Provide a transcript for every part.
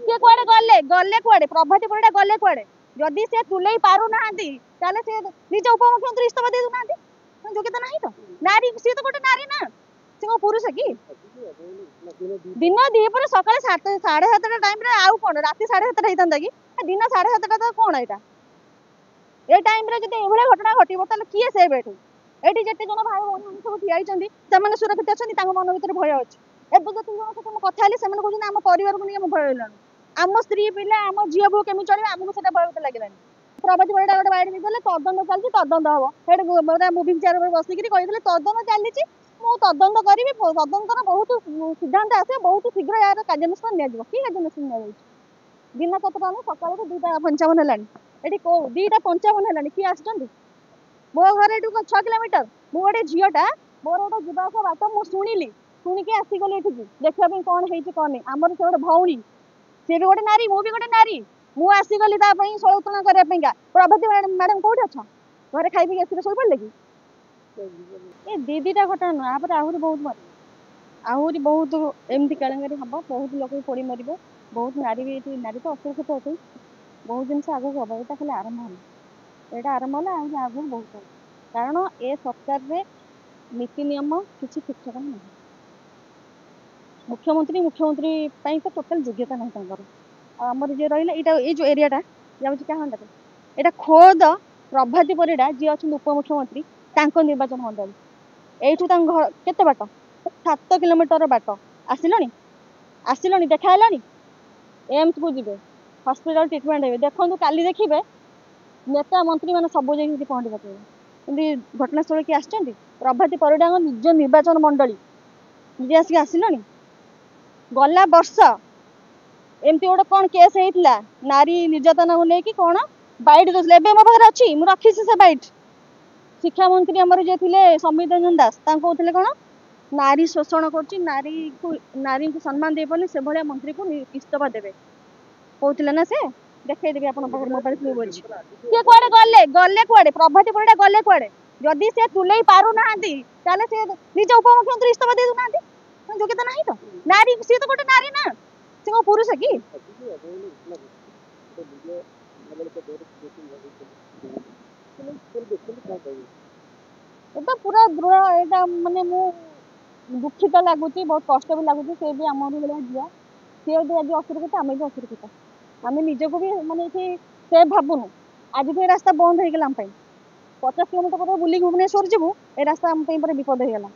किए कुआडे गले गले कुआडे प्रभाती परिडा गले कुआडे जदि से तुले पारु नाहांती ताले से निज उपमुख्यमंत्री इस्तीफा दे दुनांती योग्यता नहीं तो नारी सी तो गोटे नारी ना से को पुरुष की दिन दीपर सकाळे 7:30 टाइम रे आउ कोन राति 7:30 हेतंदा कि दिन 7:30 तो कोन एटा ए टाइम रे जदि एभले घटना घटिबो ताले किए से बेठो एठी जेते जन भाई भौणी सब ठिया आइचंदी सेमाने सुरक्षित अछंदी तांग मन भीतर भय अछि एबे जति जन सहित हम कथा हेली सेमाने कहउछन हम परिवार को नहीं हम भय होलान आम स्त्री पिला आम झियो बो केमि चलिबे हमहु सेटा भय लागिलानी प्रभाती परिडा गोटे बाइड देले तदंत चलछि तदंत हबो हेड मोरा मुविंग चेयर पर बसी करी कहितले तदंत चलिछि मु तदंत करिवि तदंतर बहुत सिद्धांत आसे बहुत शीघ्र यार कार्यानुष्ठान निया जिवो की कार्यानुष्ठान निया जाइछि दिन कतटा न सकाळ 2:55 हेलानी एठी को 2:55 हेलानी की आछंती मो घर एठू 6 किलोमीटर मु गोटे झीटा मोर गोटे जीवास बाट मु शुणिकी आसीगली एठिकी देखा कौन है कौन नहीं आमर से गोटे भौणी सी भी गोटे नारी मु भी गोटे नारी मु आसीगली सलुतुलना करने प्रभाती मैडम कौट अच्छा घरे खाई पी आसिक शो पड़े कि ये दीदीटा घटना नुह आप आहरी बहुत मर आहरी बहुत एमती केलेंगारी हम बहुत लोग पड़ी मर बहुत नारी भी नारी तो असुरक्षित अच्छे बहुत जिन आगे हम यहाँ खाली आरंभ है यहाँ आरंभ है आगे बहुत कारण ए सरकार रे नीति नियम किसी ठीक ठाक ना मुख्यमंत्री तो टोटाल योग्यता ना आमर जी रहा ये जो एरियाटा जाऊँगी क्या यहाँ खोद प्रभाती परिडा जी अच्छा उपमुख्यमंत्री निर्वाचन मंडल यू केते बाट 7 किलोमीटर बाट आसिल देखा एम्स को जी हस्पिटाल ट्रिटमेंट हे देखो काली देखिए नेता मंत्री मैंने सब जगह पहुँची पकड़े घटनास्थल किए आसछंती प्रभाती परिडा निज निर्वाचन मंडली निजे आसिक आसिल गला वर्ष एमती गोटे कौन केस होता नारी निर्यातना को लेकिन कौन बैठ दे मो पाखे अच्छी मुझे रखी से बैठ शिक्षा मंत्री आमर जे थे संबित रंजन दास कहते कौन नारी शोषण कर नारी को सम्मान दे पारे से भाया मंत्री को इस्तीफा देवे कहते ना से देखदेवी आप मोबाइल प्रूफ अच्छी किए कुआडे गले गले कुआडे प्रभाती परिडा गले कुआडे जदि से तुले पारु नाहांती ताले से निज उपमुख्यमंत्री इस्तीफा दे दुनांती योग्यता नहीं तो नारी सी तो गोटे नारी ना से को पुरुष की तो पूरा दृढ़ एटा माने मु दुखित लगुच बहुत कष्ट भी लगुच से भी आम भाया झील सी आज असुरक्षित आम भी असुरक्षित आम निजक भी माने से भावुनु आज भी रास्ता बंद हो गला 50 किलोमीटर पर बुलिक भुवनेश्वर जीवु ए रास्ता आम विपद हो गला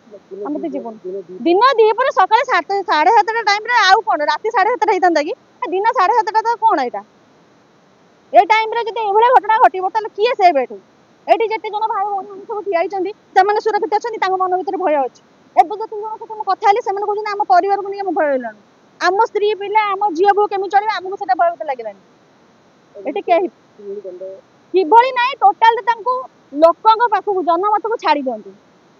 आम तो जीवन दिन दीपर सकाळे 7:30 टाइम रे आउ कोन राति 7:30 हेतंदा कि दिन 7:30 तो कोन एटा ए टाइम रे जदि एभले घटना घटिबो ताले किए से बेठो एठी जेते जन भाई भौणी सब ठिया आइचंदी सेमाने सुरक्षित अछंदी तांग मन भीतर भय अछि एबे जति जन सहित हम कथा हेली सेमाने कहउछन हम परिवार को नहीं हम भय होलान आम स्त्री पिला आम झियो बो केमि चलिबे हमहु सेटा भय लागिलानी एठी के किभली नाही टोटल तांको लोकंग पाखु जनमत को छाड़ी दियंतु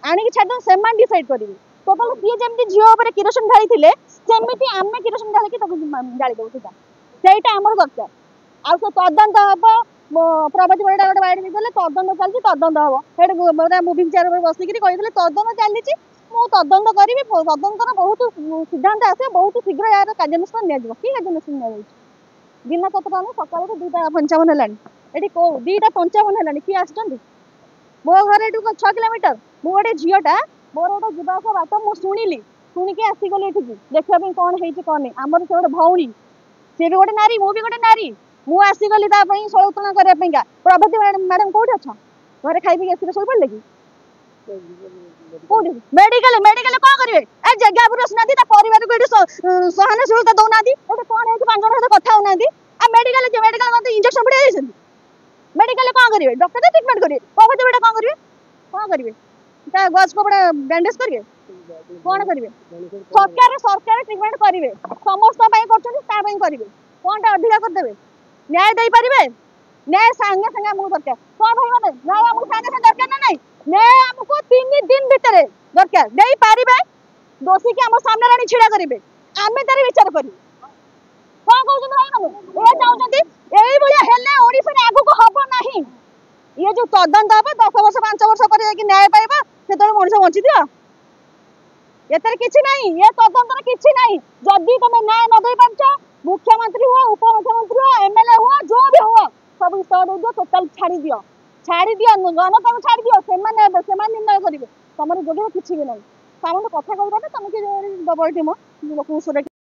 आनिक छाड़ सेमान डिसाइड करिवे टोटल किए जेमती झियो ऊपर किरोसिन ढाली थिले सेमिति आमे किरोसिन ढाली कि ताको जाली देउ सेटा हमर दरकार आ से तदंत हबो प्रभाती परिडा गोटे बाइड देले तदंत चलछि तदंत हबो हेड मोरा मुविंग चेयर पर बसी करी कहितले तदंत चलिछि मु तदंत करिवि तदंतर बहुत सिद्धांत आसे बहुत शीघ्र यार कार्यानुष्ठान निया जिवो की कार्यानुष्ठान निया जाइछि दिन कतटा न सकाळ 2:55 हेलानी एठी को 2:55 हेलानी की आछंती मो घर एठू 6 किलोमीटर मु गोटे झीटा मोर गोटे जीवास बाट मु शुणिकी आसीगली एठिकी देखा कौन है कौन नहीं आमर से गोटे भौणी सी भी गोटे नारी मु भी गोटे नारी मु आसीगली सलुतुलना करने प्रभाती मैडम कौट अच्छा घरे खाई पी आसिक शो पड़े कि मेडिकल मेडिकल कौन करेंगे ए जगह पर आसना परिवार को सहानुभूति दौना कौन है 5 जन सहित कथा होना मेडिकल मेडिकल इंजेक्शन पड़े मेडिकल कौन करेंगे डॉक्टर ट्रिटमेंट करेंगे प्रभाती परिडा कौन करेंगे गज कपड़ा बैंडेज करेंगे कौन करेंगे सरकार ट्रिटमेंट करेंगे समस्त करेंगे कौन अधिका करदे न्याय दे पारे न्याय सांगे सांगे आमको दरकार कौन भाई मैंने न्याय आमको सांगे सांगे दरकार ना नहीं न्याय आमको 3 दिन भीतर दरकार दे पारे दोषी के आम सामने रानी छिड़ा करेंगे आम तार विचार करें कौन कहते भाई मैंने ये चाहते यही भाया हेले ओडिशा रे आगु को हबो नाही ये जो तदंत हम 10 वर्ष 5 वर्ष पर न्याय पाइबा से मनुष्य बंची दियो एतर किछि नहीं ये तदंतर किछि नहीं जदि तुम न्याय न दे पारछ मुख्यमंत्री हुआ उपमुख्यमंत्री हुआ एमएलए हुआ जो भी हुआ सब इस्तीफा दे दियो टोटाल छाड़ी दियो जनता को छाड़ी दियो से निर्णय करेंगे तुम जोगे किसी भी ना कथा कहना तुम कि दब ये लोक सुरक्षा